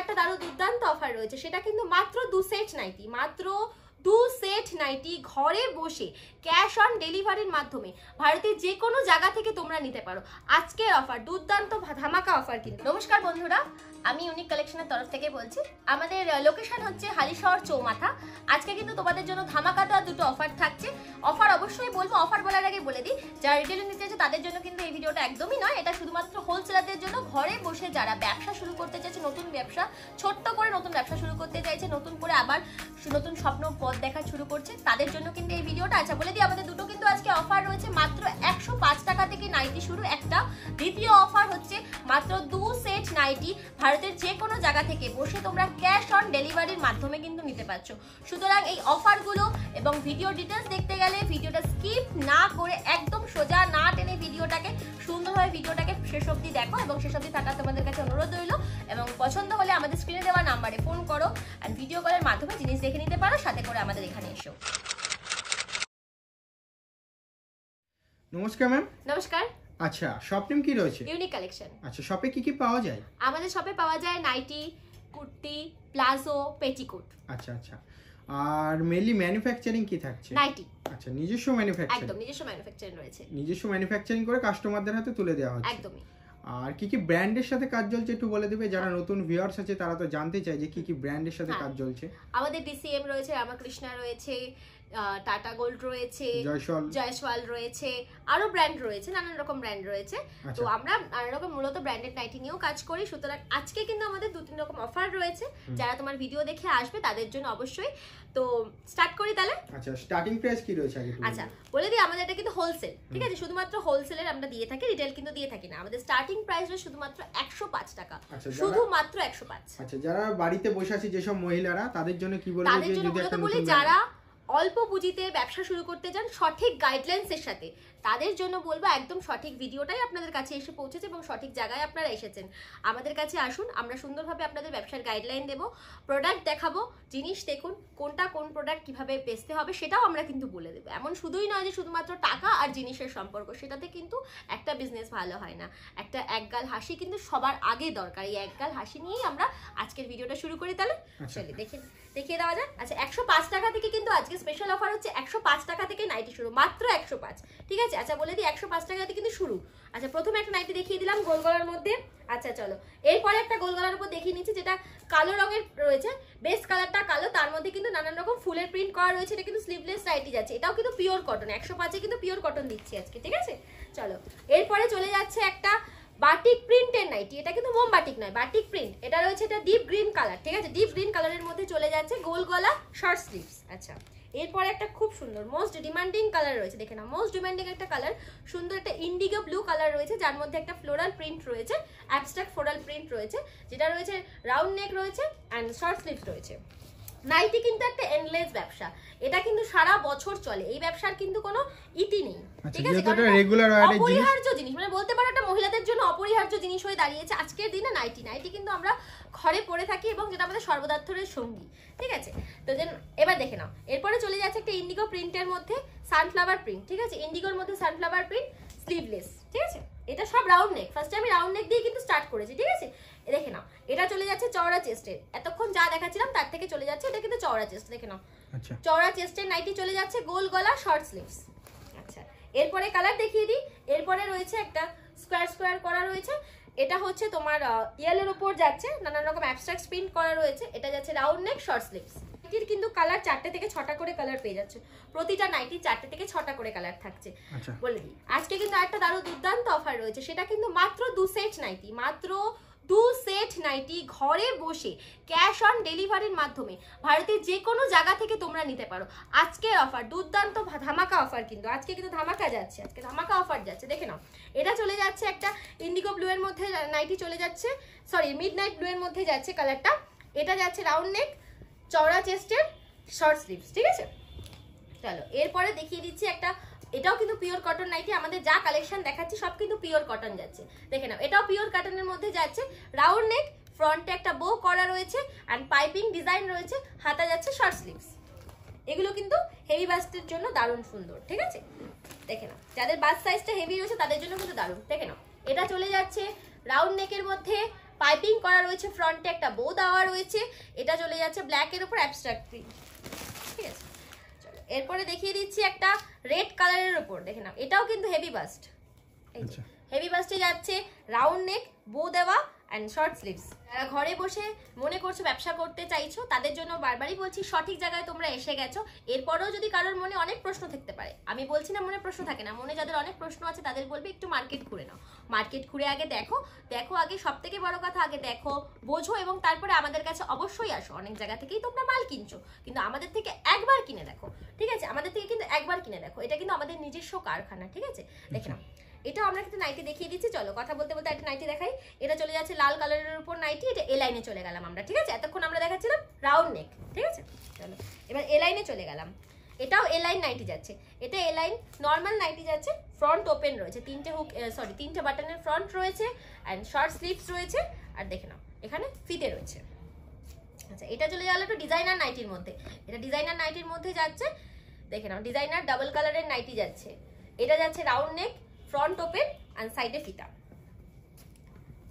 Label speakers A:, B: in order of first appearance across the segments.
A: একটা দুর্দান্ত অফার রয়েছে, সেটা কিন্তু মাত্র 2 সেট নাইটি, মাত্র 2 সেট নাইটি ঘরে বসে ক্যাশ অন ডেলিভারির মাধ্যমে ভারতের যে কোনো জায়গা থেকে তোমরা নিতে পারো। আজকের অফার দুর্দান্ত ধামাকা অফার কিন্তু। নমস্কার বন্ধুরা, আমি ইউনিক কালেকশনের তরফ থেকে বলছি। আমাদের লোকেশন হচ্ছে হালিশহর চৌমাথা। আজকে কিন্তু তোমাদের জন্য ধামাকাটা দুটো অফার থাকছে। অফার অবশ্যই বলবো, অফার বলার আগে বলে দিই, যারা রিটেলে নিতে চাইছে তাদের জন্য কিন্তু এই ভিডিওটা একদমই নয়, এটা শুধুমাত্র হোলসেলারদের জন্য। ঘরে বসে যারা ব্যবসা শুরু করতে চাইছে, নতুন ব্যবসা, ছোট্ট করে নতুন ব্যবসা শুরু করতে চাইছে, নতুন করে আবার নতুন স্বপ্ন পথ দেখা শুরু করছে, তাদের জন্য কিন্তু এই ভিডিওটা। আচ্ছা বলে দিই, আমাদের দুটো কিন্তু আজকে অফার রয়েছে। মাত্র 105 টাকা থেকে নাইটি শুরু একটা। দ্বিতীয় অফার হচ্ছে মাত্র 2 সেট নাইটি ভারতের যে কোনো জায়গা থেকে বসে তোমরা ক্যাশ অন ডেলিভারির মাধ্যমে কিন্তু নিতে পারছো। সুতরাং এই অফারগুলো এবং ভিডিও ডিটেলস দেখতে গেলে ভিডিওটা স্কিপ না করে একদম সোজা না টেনে ভিডিওটাকে সুন্দরভাবে ভিডিওটাকে শেষ অবধি দেখো, এবং শেষ অবধি থাকা তোমাদের কাছে অনুরোধ রইল। এবং পছন্দ হলে আমাদের স্ক্রিনে দেওয়া নাম্বারে ফোন করো আর ভিডিও কলের মাধ্যমে জিনিস দেখে নিতে পারো, সাথে করে আমাদের এখানে এসো।
B: নমস্কার ম্যাম।
A: নমস্কার।
B: আচ্ছা, শপ নেম কি রয়েছে?
A: Unique collection.
B: আচ্ছা, শপে কি কি পাওয়া যায়?
A: আমাদের শপে পাওয়া যায় নাইটি, কুর্তি, প্লাজো, পেটিকোট।
B: আচ্ছা আচ্ছা, আর মেইনলি ম্যানুফ্যাকচারিং কি থাকছে?
A: নাইটি।
B: আচ্ছা, নিজস্ব ম্যানুফ্যাকচারিং?
A: একদম নিজস্ব ম্যানুফ্যাকচারিং রয়েছে।
B: নিজস্ব ম্যানুফ্যাকচারিং করে কাস্টমারদের হাতে তুলে দেওয়া হচ্ছে?
A: একদমই।
B: আর কি কি ব্র্যান্ডের সাথে কাজ চলছে একটু বলে দেবে, যারা নতুন ভিউয়ার্স আছে তারা তো জানতে চায় যে কি কি ব্র্যান্ডের সাথে কাজ চলছে।
A: আমাদের ডিসিএম রয়েছে, রামাকৃষ্ণা রয়েছে, টাটা গোল্ড রয়েছে, জয়সওয়াল রয়েছে, আরো ব্র্যান্ড রয়েছে, নানান রকম ব্র্যান্ড রয়েছে। তো আমরা নানান রকম মূলত ব্র্যান্ডেড নাইটি নিয়েও কাজ করি। সুতরাং আজকে কিন্তু আমাদের 2-3 রকম অফার রয়েছে, যারা তোমার ভিডিও দেখে আসবে তাদের জন্য অবশ্যই। তো স্টার্ট করি তাহলে।
B: আচ্ছা, স্টার্টিং প্রাইস কি রয়েছে আগে?
A: আচ্ছা বলে দিই, আমাদের এটা কিন্তু হোলসেল, ঠিক আছে? শুধুমাত্র হোলসেলের আমরা দিয়ে থাকি, রিটেল কিন্তু দিয়ে থাকি না। আমাদের স্টার্টিং প্রাইস রয়েছে শুধুমাত্র 105 টাকা, শুধুমাত্র 105।
B: আচ্ছা, যারা বাড়িতে বসে আছে যেসব মহিলারা, তাদের জন্য কি বলবো?
A: তাদের জন্য বলি, যারা অল্প পুঁজিতে ব্যবসা শুরু করতে চান সঠিক গাইডলাইন্সের সাথে, তাদের জন্য বলবো একদম সঠিক ভিডিওটাই আপনাদের কাছে এসে পৌঁছেছে এবং সঠিক জায়গায় আপনারা এসেছেন। আমাদের কাছে আসুন, আমরা সুন্দরভাবে আপনাদের ব্যবসার গাইডলাইন দেবো, প্রোডাক্ট দেখাবো, জিনিস দেখুন কোনটা কোন প্রোডাক্ট কিভাবে বেচতে হবে সেটাও আমরা কিন্তু বলে দেবো। এমন শুধুই নয় যে শুধুমাত্র টাকা আর জিনিসের সম্পর্ক, সেটাতে কিন্তু একটা বিজনেস ভালো হয় না। একটা একগাল হাসি কিন্তু সবার আগে দরকার। এই একগাল হাসি নিয়েই আমরা আজকের ভিডিওটা শুরু করি তাহলে। চলে দেখিয়ে দেওয়া যাক। আচ্ছা, 105 টাকা থেকে কিন্তু আজকে স্পেশাল অফার হচ্ছে। 105 টাকা থেকে নাইটি শুরু, মাত্র 105, ঠিক আছে? আচ্ছা বলে দিই, 105 টাকা থেকে কিন্তু শুরু। আচ্ছা, প্রথমে একটা নাইটি দেখিয়ে দিলাম গোল গলার মধ্যে। আচ্ছা চলো, এরপরে একটা গোল গলার উপর দেখিয়ে নিচ্ছি, যেটা কালো রঙের রয়েছে। বেস কালারটা কালো, তার মধ্যে কিন্তু নানান রকম ফুলের প্রিন্ট করা রয়েছে। এটা কিন্তু স্লিভলেস নাইটি যাচ্ছে, এটাও কিন্তু পিওর কটন। 105-এ কিন্তু পিওর কটন দিচ্ছি আজকে, ঠিক আছে? চলো, এরপরে চলে যাচ্ছে একটা বাটিক প্রিন্টের নাইটি। এটা কিন্তু মোম বাটিক নয়, বাটিক প্রিন্ট। এটা রয়েছে, এটা ডিপ গ্রিন কালার, ঠিক আছে? ডিপ গ্রিন কালারের মধ্যে চলে যাচ্ছে, গোল গলা, শর্ট স্লিভস। আচ্ছা, এরপরে একটা খুব সুন্দর মোস্ট ডিমান্ডিং কালার রয়েছে, দেখে না, মোস্ট ডিমান্ডিং একটা কালার, সুন্দর একটা ইন্ডিগো ব্লু কালার রয়েছে, যার মধ্যে একটা ফ্লোরাল প্রিন্ট রয়েছে, অ্যাবস্ট্রাক্ট ফ্লোরাল প্রিন্ট রয়েছে, যেটা রয়েছে রাউন্ড নেক রয়েছে অ্যান্ড শর্ট স্লিভস রয়েছে। নাইটি কিন্তু একটা এন্ডলেস ব্যবসা, এটা কিন্তু সারা বছর চলে, এই ব্যবসার কিন্তু কোনো ইতি নেই, ঠিক আছে? অপরিহার্য জিনিস, মানে বলতে পারো একটা মহিলাদের জন্য অপরিহার্য জিনিস হয়ে দাঁড়িয়েছে আজকের দিনে নাইটি। নাইটি কিন্তু আমরা ঘরে পরে থাকি এবং যেটা আমাদের সর্বদার্থের সঙ্গী, ঠিক আছে? তো এবার দেখে নাও, এরপরে চলে যাচ্ছে একটা ইন্ডিগো প্রিন্টের মধ্যে সানফ্লাওয়ার প্রিন্ট, ঠিক আছে? ইন্ডিগোর মধ্যে সানফ্লাওয়ার প্রিন্ট, স্লিভলেস, ঠিক আছে? এটা সব রাউন্ড নেক। ফার্স্টে আমি রাউন্ড নেক দিয়ে কিন্তু স্টার্ট করেছি, ঠিক আছে? দেখে নাও, এটা চলে যাচ্ছে চওড়া চেস্টের। এতক্ষণ যা দেখাচ্ছিলাম তার থেকে চলে যাচ্ছে, এটা কিন্তু চওড়া চেস্ট, দেখে নাও। আচ্ছা, চওড়া চেস্টের নাইটি চলে যাচ্ছে, গোল গলা, শর্ট স্লিভস। আচ্ছা, এরপরে কালার দেখিয়ে দিই। এরপরে রয়েছে একটা স্কোয়ার স্কোয়ার করা রয়েছে, এটা হচ্ছে তোমার ইয়েলোর উপর যাচ্ছে, নানান রকম অ্যাবস্ট্রাক্ট প্রিন্ট করা রয়েছে। এটা যাচ্ছে রাউন্ড নেক, শর্ট স্লিভস। নাইটির কিন্তু কালার 4টে থেকে 6টা করে কালার পেয়ে যাচ্ছে, প্রতিটা নাইটি 4টে থেকে 6টা করে কালার থাকছে। বলে দিই, আজকে কিন্তু একটা দুর্দান্ত অফার রয়েছে, সেটা কিন্তু মাত্র 2 সেট নাইটি, মাত্র 2 সেট নাইটি ঘরে বসে ক্যাশ অন ডেলিভারির মাধ্যমে ভারতের যে কোনো জায়গা থেকে তোমরা নিতে পারো। আজকের অফার দুর্দান্ত ধামাকা অফার, কিন্তু আজকে কিন্তু ধামাকা যাচ্ছে, আজকে ধামাকা অফার যাচ্ছে। দেখে নাও, এটা চলে যাচ্ছে একটা ইন্ডিগো ব্লু এর মধ্যে নাইটি চলে যাচ্ছে, সরি মিড নাইট ব্লু এর মধ্যে যাচ্ছে কালারটা। এটা যাচ্ছে রাউন্ড নেক, চওড়া চেস্টের, শর্ট স্লিভস, ঠিক আছে? চলো, এরপরে দেখিয়ে দিচ্ছি একটা, এটাও কিন্তু পিওর কটন নাইটি। আমাদের যা কালেকশন দেখাচ্ছি সব কিন্তু পিওর কটন যাচ্ছে, দেখে নাও। এটাও পিওর কটনের মধ্যে যাচ্ছে, রাউন্ড নেক, ফ্রন্টে একটা বো করা রয়েছে অ্যান্ড পাইপিং ডিজাইন রয়েছে, হাতা যাচ্ছে শর্ট স্লিভস। এগুলো কিন্তু হেভি বাস্টের জন্য দারুণ সুন্দর, ঠিক আছে? দেখে নাও, যাদের বাস সাইজটা হেভি রয়েছে তাদের জন্য কিন্তু দারুণ। দেখে নাও, এটা চলে যাচ্ছে রাউন্ড নেকের মধ্যে, পাইপিং করা রয়েছে, ফ্রন্টে একটা বো দেওয়া রয়েছে, এটা চলে যাচ্ছে ব্ল্যাকের উপর অ্যাবস্ট্রাক্ট প্রিন্ট, ঠিক আছে। চলো এরপরে দেখিয়ে দিচ্ছি একটা রেড কালারের উপর, দেখে নাও, এটাও কিন্তু হেভি বাস্ট, এই যে হেভি বাস্টে যাচ্ছে, রাউন্ড নেক, বো দেওয়া অ্যান্ড শর্ট স্লিভস। যারা ঘরে বসে মনে করছো ব্যবসা করতে চাইছো তাদের জন্য বারবারই বলছি সঠিক জায়গায় তোমরা এসে গেছো। এরপরেও যদি কারোর মনে অনেক প্রশ্ন থাকতে পারে, আমি বলছি না মনে প্রশ্ন থাকে না, মনে যাদের অনেক প্রশ্ন আছে তাদের বলবে একটু মার্কেট ঘুরে নাও, মার্কেট ঘুরে আগে দেখো আগে, সব থেকে বড় কথা আগে দেখো, বোঝো, এবং তারপরে আমাদের কাছে অবশ্যই আসো। অনেক জায়গা থেকেই তোমরা মাল কিনছো, কিন্তু আমাদের থেকে একবার কিনে দেখো, ঠিক আছে, আমাদের থেকে কিন্তু একবার কিনে দেখো, এটা কিন্তু আমাদের নিজস্ব কারখানা, ঠিক আছে। দেখে নাও, এটা আমরা কিন্তু নাইটি দেখিয়ে দিচ্ছি। চলো কথা বলতে বলতে একটা নাইটি দেখাই, এটা চলে যাচ্ছে লাল কালারের উপর নাইটি, এটা এ লাইনে চলে গেলাম আমরা, ঠিক আছে। এতক্ষণ আমরা দেখাচ্ছিলাম রাউন্ড নেক, ঠিক আছে। চলো এবার এ লাইনে চলে গেলাম, এটাও এ লাইন নাইটি যাচ্ছে, এটা এ লাইন নর্মাল নাইটি যাচ্ছে, ফ্রন্ট ওপেন রয়েছে, তিনটে বাটনের ফ্রন্ট রয়েছে অ্যান্ড শর্ট স্লিভস রয়েছে, আর দেখে নাও এখানে ফিতে রয়েছে। আচ্ছা এটা চলে গেল একটু ডিজাইনার নাইটির মধ্যে, এটা ডিজাইনার নাইটির মধ্যে যাচ্ছে, দেখে নাও ডিজাইনার ডাবল কালারের নাইটি যাচ্ছে, এটা যাচ্ছে round neck, front open and সাইডে ফিতা,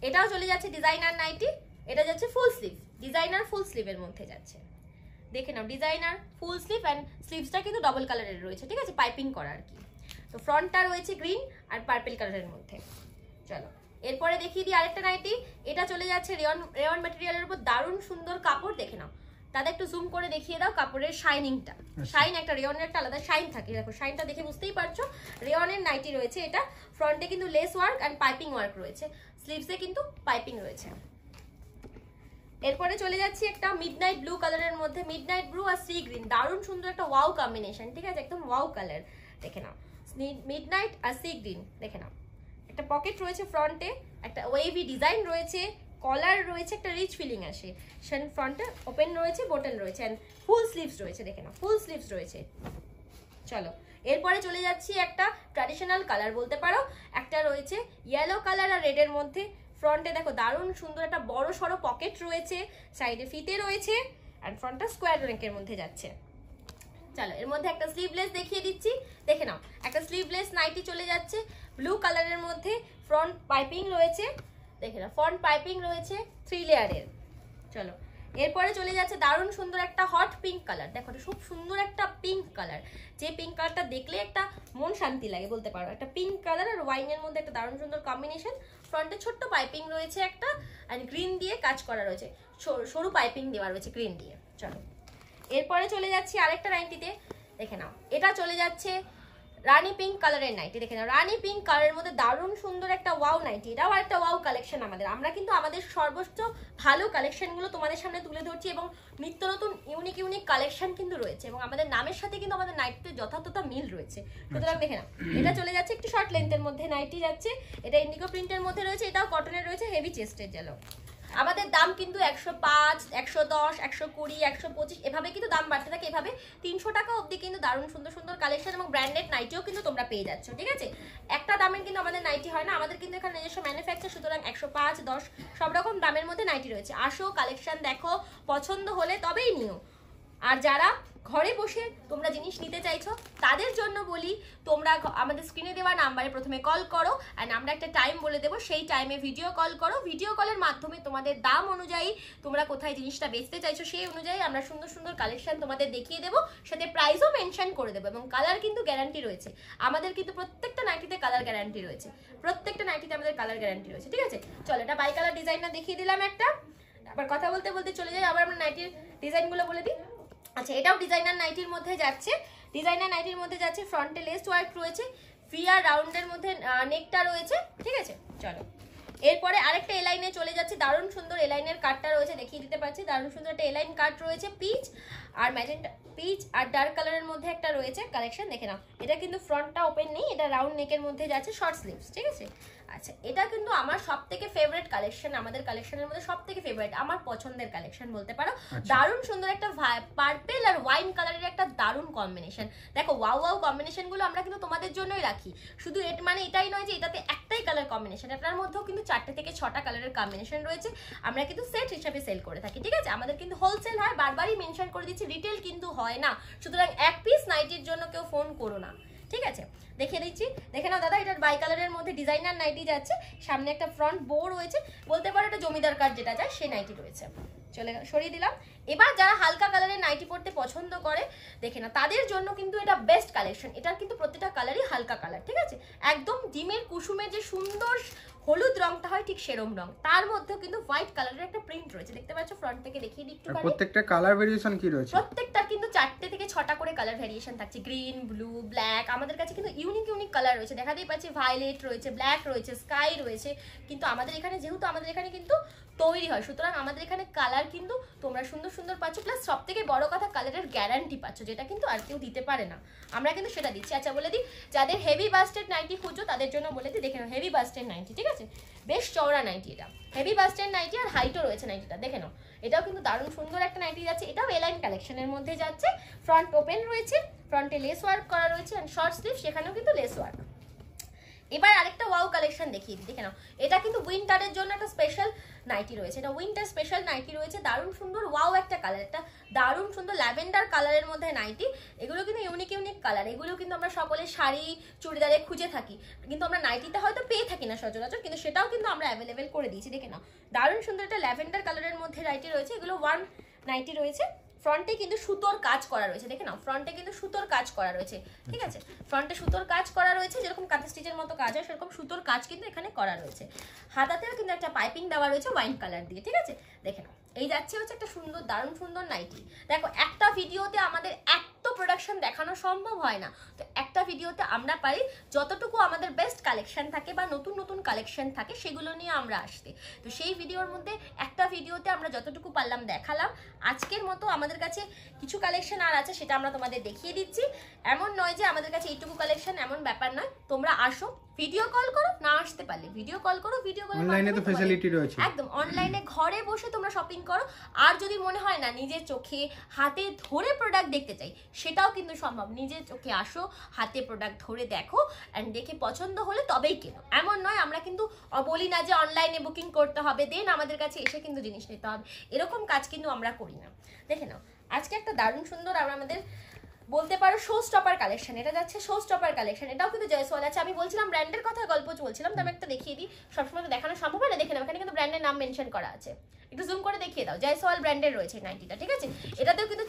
A: এটাও চলে যাচ্ছে ডিজাইনার নাইটি, এটা যাচ্ছে ফুল স্লিভ, ডিজাইনার ফুল স্লিভের মধ্যে যাচ্ছে, দেখে নাও ডিজাইনার ফুল স্লিভ অ্যান্ড স্লিভসটা কিন্তু ডবল কালারের রয়েছে, ঠিক আছে, পাইপিং করা আর কি। তো ফ্রন্টটা রয়েছে গ্রিন আর পার্পল কালারের মধ্যে। চলো এরপরে দেখিয়ে দিই আরেকটা নাইটি, এটা চলে যাচ্ছে রেয়ন ম্যাটেরিয়ালের উপর, দারুণ সুন্দর কাপড়, দেখে নাও, তাদের একটু জুম করে দেখিয়ে দাও কাপড়ের শাইনিংটা, শাইন একটা রেয়নের একটা আলাদা শাইন থাকে, দেখো শাইনটা দেখে বুঝতেই পারছো, রেয়নের নাইটি রয়েছে এটা, ফ্রন্টে কিন্তু less work and piping work রয়েছে, স্লিভসে কিন্তু পাইপিং রয়েছে। এরপরে চলে যাচ্ছি একটা মিডনাইট ব্লু কালারের মধ্যে, মিডনাইট ব্লু আর সি গ্রিন, দারুণ সুন্দর একটা ওয়াও কম্বিনেশন, ঠিক আছে, একদম ওয়াও কালার, দেখে নাও মিডনাইট আর সি গ্রিন, দেখে নাও একটা পকেট রয়েছে ফ্রন্টে, একটা ওয়েভি ডিজাইন রয়েছে, কলার রয়েছে, একটা রিচ ফিলিং আসে, ফ্রন্টে ওপেন রয়েছে, বোটান রয়েছে অ্যান্ড ফুল স্লিভস রয়েছে, দেখে নাও ফুল স্লিভস রয়েছে। চলো এরপরে চলে যাচ্ছি একটা ট্র্যাডিশনাল কালার বলতে পারো, একটা রয়েছে ইয়েলো কালার আর রেডের মধ্যে, ফ্রন্টে দেখো দারুণ সুন্দর একটা বড় সড়ো পকেট রয়েছে, সাইডে ফিতে রয়েছে অ্যান্ড ফ্রন্টটা স্কোয়ার নেকের মধ্যে যাচ্ছে। চলো এর মধ্যে একটা স্লিভলেস দেখিয়ে দিচ্ছি, দেখে নাও একটা স্লিভলেস নাইটি চলে যাচ্ছে ব্লু কালারের মধ্যে, ফ্রন্ট পাইপিং রয়েছে, দেখে নাও ফ্রন্ট পাইপিং রয়েছে 3 লেয়ারের। চলো এরপরে চলে যাচ্ছে দারুণ সুন্দর একটা হট পিঙ্ক কালার, দেখো খুব সুন্দর একটা পিঙ্ক কালার, যে পিঙ্ক কালারটা দেখলে একটা মন শান্তি লাগে বলতে পারো, একটা পিঙ্ক কালার আর ওয়াইনের মধ্যে একটা দারুণ সুন্দর কম্বিনেশন, ফ্রন্টে ছোট্ট পাইপিং রয়েছে একটা অ্যান্ড গ্রিন দিয়ে কাজ করা রয়েছে, সরু পাইপিং দেওয়া রয়েছে গ্রিন দিয়ে। চলো এরপরে চলে যাচ্ছি আরেকটা নাইটিতে, দেখে নাও এটা চলে যাচ্ছে রানী পিঙ্ক কালারের নাইটি, দেখে নাও রানী পিঙ্ক কালারের মধ্যে দারুণ সুন্দর একটা ওয়াও নাইটি, এটাও একটা ওয়াও কালেকশন আমাদের, আমরা কিন্তু আমাদের সর্বোচ্চ ভালো কালেকশনগুলো তোমাদের সামনে তুলে ধরছি এবং নিত্য নতুন ইউনিক কালেকশন কিন্তু রয়েছে এবং আমাদের নামের সাথে কিন্তু আমাদের নাইটিতে যথাযথ মিল রয়েছে। সুতরাং দেখে নাও এটা চলে যাচ্ছে একটু শর্ট লেন্থের মধ্যে নাইটি যাচ্ছে, এটা ইন্ডিগো প্রিন্টের মধ্যে রয়েছে, এটাও কটনের রয়েছে, হেভি চেস্টের। গেলো আমাদের দাম কিন্তু 105, 110, 120, 125 এভাবে কিন্তু দাম বাড়তে থাকে, এভাবে 300 টাকা অবধি কিন্তু দারুণ সুন্দর সুন্দর কালেকশন এবং ব্র্যান্ডেড নাইটিও কিন্তু তোমরা পেয়ে যাচ্ছ, ঠিক আছে। একটা দামের কিন্তু আমাদের নাইটি হয় না, আমাদের কিন্তু এখানে নিজস্ব ম্যানুফ্যাকচার, সুতরাং 105, 10 সব রকম দামের মধ্যে নাইটি রয়েছে। আসো কালেকশন দেখো, পছন্দ হলে তবেই নিও। আর যারা ঘরে বসে তোমরা জিনিস নিতে চাইছো তাদের জন্য বলি, তোমরা আমাদের স্ক্রিনে দেওয়া নাম্বারে প্রথমে কল করো অ্যান্ড আমরা একটা টাইম বলে দেবো, সেই টাইমে ভিডিও কল করো, ভিডিও কলের মাধ্যমে তোমাদের দাম অনুযায়ী তোমরা কোথায় জিনিসটা বেচতে চাইছো সেই অনুযায়ী আমরা সুন্দর সুন্দর কালেকশন তোমাদের দেখিয়ে দেবো, সাথে প্রাইসও মেনশন করে দেবো এবং কালার কিন্তু গ্যারান্টি রয়েছে আমাদের, কিন্তু প্রত্যেকটা নাইটিতে কালার গ্যারান্টি রয়েছে, প্রত্যেকটা নাইটিতে আমাদের কালার গ্যারান্টি রয়েছে, ঠিক আছে। চলো এটা বাই কালার ডিজাইনটা দেখিয়ে দিলাম একটা, আবার কথা বলতে বলতে চলে যাই, আবার আমরা নাইটির ডিজাইনগুলো বলে দিই। আচ্ছা এটাও ডিজাইনার নাইটির মধ্যে যাচ্ছে, ডিজাইনার নাইটির মধ্যে যাচ্ছে, ফ্রন্টে লেস ওয়ার্ক রয়েছে, ফিয়ার রাউন্ডের মধ্যে নেকটা রয়েছে, ঠিক আছে। চলো এরপরে আরেকটা এলাইনে চলে যাচ্ছে, দারুণ সুন্দর এলাইনের কাটটা রয়েছে, দেখিয়ে দিতে পারছি, দারুণ সুন্দর একটা এলাইন কাট রয়েছে, পিচ আর ম্যাজেন্টা, পিচ আর ডার্ক কালারের মধ্যে একটা রয়েছে কালেকশন, দেখে নাও এটা কিন্তু ফ্রন্টটা ওপেন নেই, এটা রাউন্ড নেকের মধ্যে যাচ্ছে, শর্ট স্লিভস, ঠিক আছে। আচ্ছা এটা কিন্তু আমার সবথেকে ফেভারিট কালেকশন, আমাদের কালেকশনের মধ্যে সবথেকে ফেভারিট, আমার পছন্দের কালেকশন বলতে পারো, দারুণ সুন্দর একটা পার্পল আর ওয়াইন কালারের একটা দারুণ কম্বিনেশন, দেখো ওয়াও ওয়াও কম্বিনেশন গুলো আমরা কিন্তু তোমাদের জন্যই রাখি, শুধু মানে এটাই নয় যে এটাতে একটাই কালার কম্বিনেশন, এটার মধ্যেও কিন্তু 4 থেকে 6টা কালারের কম্বিনেশন রয়েছে, আমরা কিন্তু সেট হিসাবে সেল করে থাকি, ঠিক আছে। আমাদের কিন্তু হোলসেল হয়, বারবারই মেনশন করে দিচ্ছি, রিটেল কিন্তু হয় না, সুতরাং এক পিস নাইটির জন্য কেউ ফোন করো না, ঠিক আছে, দেখিয়ে দিচ্ছি। দেখে নাও দাদা, এটার বাই কালারের মধ্যে ডিজাইনার নাইটি যাচ্ছে, সামনে একটা ফ্রন্ট বো রয়েছে, বলতে পারো এটা জমিদার কাট যেটা যায় সেই নাইটি রয়েছে। চলে সরিয়ে দিলাম। এবার যারা হালকা কালারের নাইটি পরতে পছন্দ করে দেখে না, তাদের জন্য কিন্তু এটা বেস্ট কালেকশন। এটার কিন্তু প্রত্যেকটা কালারই হালকা কালার, ঠিক আছে, একদম ডিমের কুসুমের যে সুন্দর হলুদ রংটা হয় ঠিক সেরম রং, তার মধ্যেও কিন্তু হোয়াইট কালারের একটা প্রিন্ট রয়েছে, দেখতে পাচ্ছ। ফ্রন্ট থেকে দেখিয়ে দিই একটু।
B: প্রত্যেকটা কালার ভেরিয়েশন কি রয়েছে?
A: প্রত্যেকটা কিন্তু 4টে থেকে 6টা করে কালার ভেরিয়েশন থাকছে, গ্রিন, ব্লু, ব্ল্যাক। আমাদের কাছে কিন্তু ইউনিক ইউনিক কালার রয়েছে, দেখাতেই পাচ্ছি ভায়োলেট রয়েছে, ব্ল্যাক রয়েছে, স্কাই রয়েছে। কিন্তু আমাদের এখানে যেহেতু আমাদের এখানে কিন্তু তৈরি হয়, সুতরাং আমাদের এখানে কালার কিন্তু তোমরা সুন্দর সুন্দর পাচ্ছ, প্লাস সব থেকে বড় কথা কালারের গ্যারান্টি পাচ্ছ, যেটা কিন্তু আর কেউ দিতে পারে না, আমরা কিন্তু সেটা দিচ্ছি। আচ্ছা বলে দিই, যাদের হেভি বাস্টেড নাইটি খুঁজো তাদের জন্য বলে দিই, দেখে নাও হেভি বাস্টেড নাইটি, ঠিক আছে, বেশ চওড়া নাইটি, এটা হেভি বাস্টেড নাইটি আর হাইটও রয়েছে নাইটিটা, দেখে নাও। এটাও কিন্তু দারুণ সুন্দর একটা নাইটি যাচ্ছে, এটাও এলাইন কালেকশনের মধ্যে যাচ্ছে। ফ্রন্ট ওপেন রয়েছে, ফ্রন্টে লেস ওয়ার্ক করা রয়েছে, এন্ড শর্ট স্লিভ, সেখানেও কিন্তু লেস ওয়ার্ক। এবার আরেকটা ওয়াও কালেকশন দেখিয়ে দিই, দেখে নাও। এটা কিন্তু উইন্টারের জন্য একটা স্পেশাল নাইটি রয়েছে, এটা উইন্টার স্পেশাল নাইটি রয়েছে, দারুণ সুন্দর ওয়াও একটা কালার, একটা দারুণ সুন্দর ল্যাভেন্ডার কালারের মধ্যে নাইটি। এগুলো কিন্তু ইউনিক ইউনিক কালার, এগুলো কিন্তু আমরা সকলে শাড়ি চুড়িদারে খুঁজে থাকি, কিন্তু আমরা নাইটিতে হয়তো পেয়ে থাকি না সচরাচর, কিন্তু সেটাও কিন্তু আমরা অ্যাভেলেবেল করে দিয়েছি, দেখে নাও। দারুণ সুন্দর একটা ল্যাভেন্ডার কালারের মধ্যে নাইটি রয়েছে, এগুলো ওয়ান নাইটি রয়েছে। ফ্রন্টে কিন্তু সুতোর কাজ করা রয়েছে, দেখে নাও, ফ্রন্টে কিন্তু সুতোর কাজ করা রয়েছে, ঠিক আছে, ফ্রন্টে সুতোর কাজ করা রয়েছে, যেরকম কাঁথা স্টিচের মতো কাজ হয় সেরকম সুতোর কাজ কিন্তু এখানে করা রয়েছে। হাতাতেও কিন্তু একটা পাইপিং দেওয়া রয়েছে ওয়াইন কালার দিয়ে, ঠিক আছে, দেখে নাও। এই যাচ্ছে হচ্ছে একটা সুন্দর দারুণ সুন্দর নাইটি। দেখো, একটা ভিডিওতে আমাদের এত প্রোডাকশন দেখানো সম্ভব হয় না, তো একটা ভিডিওতে আমরা পারি যতটুকু আমাদের বেস্ট কালেকশন থাকে বা নতুন নতুন কালেকশন থাকে সেগুলো নিয়ে আমরা আসতে। তো সেই ভিডিওর মধ্যে একটা ভিডিওতে আমরা যতটুকু পারলাম দেখালাম। আজকের মতো আমাদের কাছে কিছু কালেকশন আর আছে, সেটা আমরা তোমাদের দেখিয়ে দিচ্ছি। এমন নয় যে আমাদের কাছে এইটুকু কালেকশন, এমন ব্যাপার নয়। তোমরা আসো, ভিডিও কল করো, না আসতে পারলে ভিডিও কল করো, ভিডিও কল
B: অনলাইনে তো ফ্যাসিলিটি রয়েছে,
A: একদম অনলাইনে ঘরে বসে তোমরা শপিং করো। আর যদি মনে হয় না নিজের চোখে হাতে ধরে প্রোডাক্ট দেখতে চাই, সেটাও কিন্তু সম্ভব। নিজের চোখে আসো, হাতে প্রোডাক্ট ধরে দেখো, অ্যান্ড দেখে পছন্দ হলে তবেই কেনো। এমন নয়, আমরা কিন্তু বলি না যে অনলাইনে বুকিং করতে হবে দেন আমাদের কাছে এসে কিন্তু জিনিস নিতে হবে, এরকম কাজ কিন্তু আমরা করি না। দেখে নাও, আজকে একটা দারুণ সুন্দর আমরা আমাদের বলতে পারো শো স্টপার কালেকশন, এটা যাচ্ছে শো স্টপার কালেকশন। এটাও কিন্তু জয়সওয়াল আছে। আমি বলছিলাম ব্র্যান্ডের কথা, গল্প চলছিলাম, তবে একটা দেখিয়ে দিই, সবসময় তো দেখানো সম্ভব হয় না। দেখে নাও, এখানে কিন্তু ব্র্যান্ডের নাম মেনশন করা আছে, একটু জুম করে দেখিয়ে দাও। জয়সওয়াল ব্র্যান্ডের রয়েছে নাইটিটা, ঠিক আছে। এটাতেও কিন্তু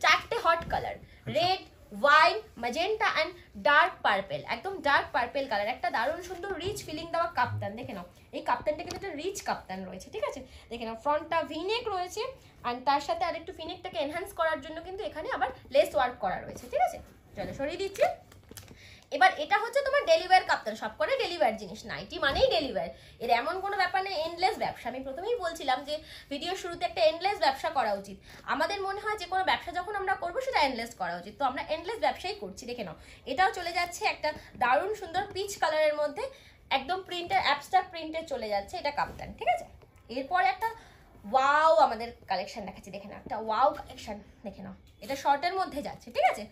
A: 4টে hot colour, red, wine, magenta and dark purple, একদম ডার্ক পার্পেল কালার, একটা দারুণ সুন্দর রিচ ফিলিং দেওয়া কাপ্তান। দেখে নাও, এই কাপ্তানটা কিন্তু একটা রিচ কাপ্তান রয়েছে, ঠিক আছে। দেখে নাও, ফ্রন্টটা ভিনেক রয়েছে, আর তার সাথে আরেকটু ফিনেকটাকে এনহ্যান্স করার জন্য কিন্তু এখানে আবার লেস ওয়ার্ক করা রয়েছে, ঠিক আছে। চলো সরিয়ে দিচ্ছি। এবার এটা হচ্ছে তোমার ডেলিভার কাপ্তান, সব করে ডেলিভার জিনিস, নাইটি মানেই ডেলিভার, এর এমন কোনো ব্যাপার নেই। এন্ডলেস ব্যবসা, আমি প্রথমেই বলছিলাম যে ভিডিওর শুরুতে একটা এন্ডলেস ব্যবসা করা উচিত। আমাদের মনে হয় যে কোনো ব্যবসা যখন আমরা করবো সেটা এন্ডলেস করা উচিত, তো আমরা এন্ডলেস ব্যবসাই করছি। দেখে নাও, এটাও চলে যাচ্ছে একটা দারুণ সুন্দর পিচ কালারের মধ্যে, একদম প্রিন্টের অ্যাবস্ট্রাক্ট প্রিন্টে চলে যাচ্ছে, এটা কাপ্তান, ঠিক আছে। এরপরে একটা ওয়াও আমাদের কালেকশন দেখাচ্ছি, দেখে নাও, একটা ওয়াও কালেকশন দেখে নাও, এটা শর্টের মধ্যে যাচ্ছে, ঠিক আছে।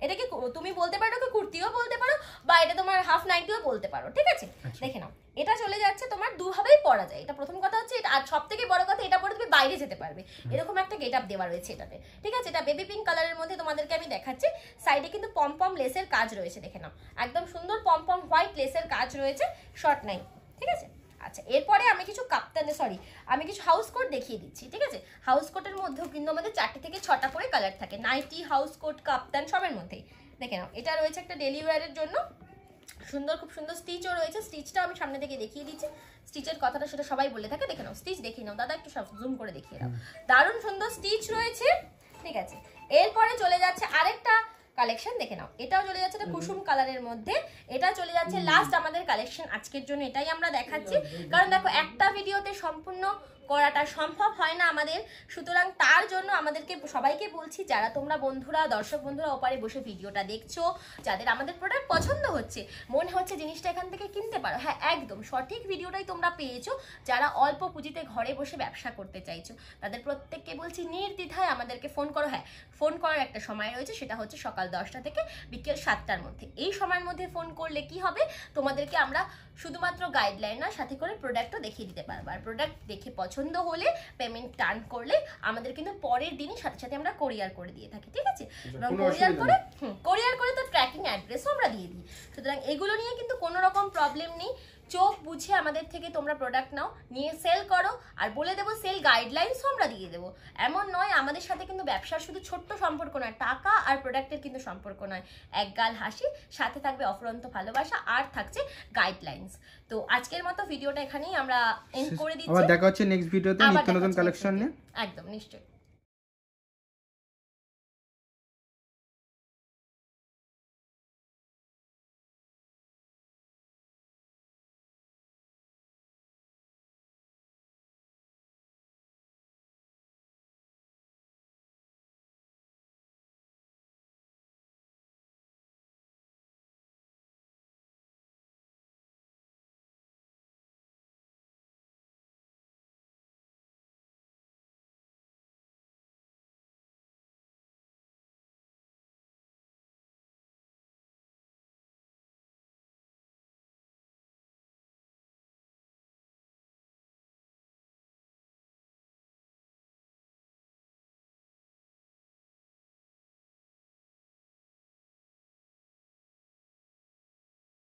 A: এটাকে তুমি বলতে পারো, কি কুর্তিও বলতে পারো, বা এটা তোমার হাফ নাইটিও বলতে পারো, ঠিক আছে। দেখে নাও, এটা চলে যাচ্ছে তোমার দুভাবেই পরা যায়। এটা প্রথম কথা হচ্ছে, আর সব থেকে বড় কথা, এটা পরে তুমি বাইরে যেতে পারবে, এরকম একটা গেট আপ দেওয়া রয়েছে এটাতে, ঠিক আছে। এটা বেবি পিঙ্ক কালারের মধ্যে তোমাদেরকে আমি দেখাচ্ছি। সাইডে কিন্তু পম লেসের কাজ রয়েছে, দেখে নাও, একদম সুন্দর পম হোয়াইট লেসের কাজ রয়েছে, শর্ট নাই, ঠিক আছে। আচ্ছা, এরপরে আমি কিছু আমি কিছু হাউস কোট দেখিয়ে দিচ্ছি, ঠিক আছে। হাউস কোটের মধ্যেও কিন্তু আমাদের 4টে থেকে 6টা করে কালার থাকে, নাইটি, হাউস কোট, কাপ্তান সবের মধ্যেই। দেখে নাও, এটা রয়েছে একটা ডেলি ওয়্যারের জন্য, সুন্দর, খুব সুন্দর স্টিচও রয়েছে। স্টিচটা আমি সামনে থেকে দেখিয়ে দিচ্ছি, স্টিচের কথাটা সেটা সবাই বলে থাকে। দেখে নাও, স্টিচ দেখিয়ে নাও দাদা, একটু জুম করে দেখিয়ে দাও, দারুণ সুন্দর স্টিচ রয়েছে, ঠিক আছে। এরপরে চলে যাচ্ছে আরেকটা কালেকশন, দেখে নাও, এটাও চলে যাচ্ছে কুসুম কালারের মধ্যে, এটা চলে যাচ্ছে লাস্ট আমাদের কালেকশন আজকের জন্য, এটাই আমরা দেখাচ্ছি। কারণ দেখো, একটা ভিডিওতে সম্পূর্ণ করাটা সম্ভব হয় না আমাদের, সুতরাং তার জন্য আমাদেরকে সবাইকে বলছি, যারা তোমরা বন্ধুরা, দর্শক বন্ধুরা ওপারে বসে ভিডিওটা দেখছো, যাদের আমাদের প্রোডাক্ট পছন্দ হচ্ছে, মনে হচ্ছে জিনিসটা এখান থেকে কিনতে পারো, হ্যাঁ একদম সঠিক ভিডিওটাই তোমরা পেয়েছো। যারা অল্প পুঁজিতে ঘরে বসে ব্যবসা করতে চাইছো, তাদের প্রত্যেককে বলছি নির্দ্বিধায় আমাদেরকে ফোন করো। হ্যাঁ, ফোন করার একটা সময় রয়েছে, সেটা হচ্ছে সকাল 10টা থেকে বিকেল 7টার মধ্যে। এই সময়ের মধ্যে ফোন করলে কি হবে, তোমাদেরকে আমরা শুধুমাত্র গাইডলাইন না, সাথে করে প্রোডাক্টও দেখিয়ে দিতে পারবো, আর প্রোডাক্ট দেখে পছন্দ পছন্দ হলে পেমেন্ট ডান করলে আমাদের কিন্তু পরের দিনই সাথে সাথে আমরা কোরিয়ার করে দিয়ে থাকি, ঠিক আছে? এবং কোরিয়ার করে তো ট্র্যাকিং অ্যাড্রেসও আমরা দিয়ে দিই। সুতরাং এগুলো নিয়ে কিন্তু কোনো রকম প্রবলেম নেই। চোখ বুঝে আমাদের থেকে তোমরা প্রোডাক্ট নাও, নিয়ে সেল করো, আর বলে দেবো সেল গাইডলাইন্সও আমরা দিয়ে দেবো। এমন নয়, আমাদের সাথে কিন্তু ব্যবসার শুধু ছোট্ট সম্পর্ক নয়, টাকা আর প্রোডাক্টের কিন্তু সম্পর্ক নয়, এক গাল হাসি, সাথে থাকবে অফুরন্ত ভালোবাসা, আর থাকছে গাইডলাইন্স। তো আজকের মতো ভিডিওটা এখানেই আমরা এন্ড করে দিচ্ছি।
B: আবার দেখা হচ্ছে নেক্সট ভিডিওতে নিত্য নতুন কালেকশন নিয়ে।
A: একদম নিশ্চয়ই।